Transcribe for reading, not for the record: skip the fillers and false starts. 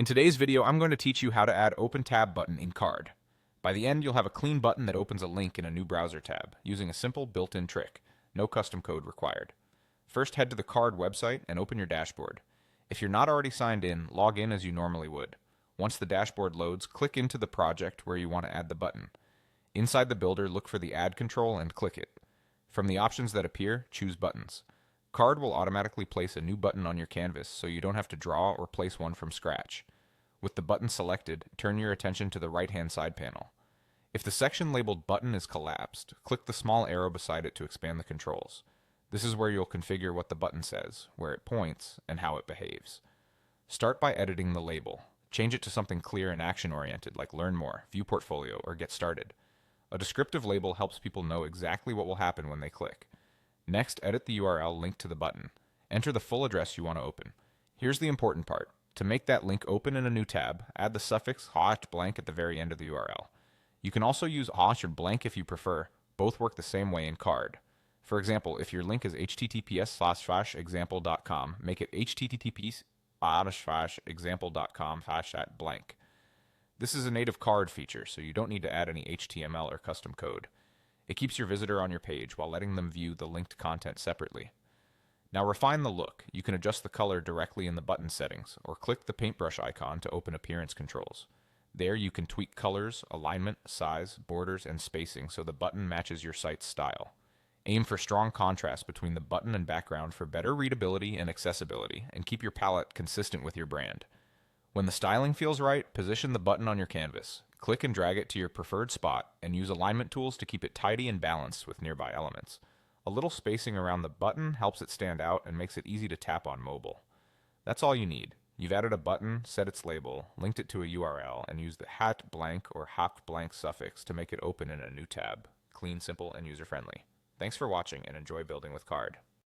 In today's video, I'm going to teach you how to add Open Tab button in Card. By the end, you'll have a clean button that opens a link in a new browser tab, using a simple built-in trick. No custom code required. First, head to the Card website and open your dashboard. If you're not already signed in, log in as you normally would. Once the dashboard loads, click into the project where you want to add the button. Inside the builder, look for the Add control and click it. From the options that appear, choose Buttons. Card will automatically place a new button on your canvas, so you don't have to draw or place one from scratch. With the button selected, turn your attention to the right-hand side panel. If the section labeled Button is collapsed, click the small arrow beside it to expand the controls. This is where you'll configure what the button says, where it points, and how it behaves. Start by editing the label. Change it to something clear and action-oriented like Learn More, View Portfolio, or Get Started. A descriptive label helps people know exactly what will happen when they click. Next, edit the URL linked to the button. Enter the full address you want to open. Here's the important part. To make that link open in a new tab, add the suffix /blank at the very end of the URL. You can also use / or blank if you prefer. Both work the same way in Card. For example, if your link is https://example.com, make it https://example.com/blank. This is a native Card feature, so you don't need to add any HTML or custom code. It keeps your visitor on your page while letting them view the linked content separately. Now refine the look. You can adjust the color directly in the button settings, or click the paintbrush icon to open appearance controls. There you can tweak colors, alignment, size, borders, and spacing so the button matches your site's style. Aim for strong contrast between the button and background for better readability and accessibility, and keep your palette consistent with your brand. When the styling feels right, position the button on your canvas. Click and drag it to your preferred spot, and use alignment tools to keep it tidy and balanced with nearby elements. A little spacing around the button helps it stand out and makes it easy to tap on mobile. That's all you need. You've added a button, set its label, linked it to a URL, and used the #blank or #blank suffix to make it open in a new tab. Clean, simple, and user-friendly. Thanks for watching, and enjoy building with Card.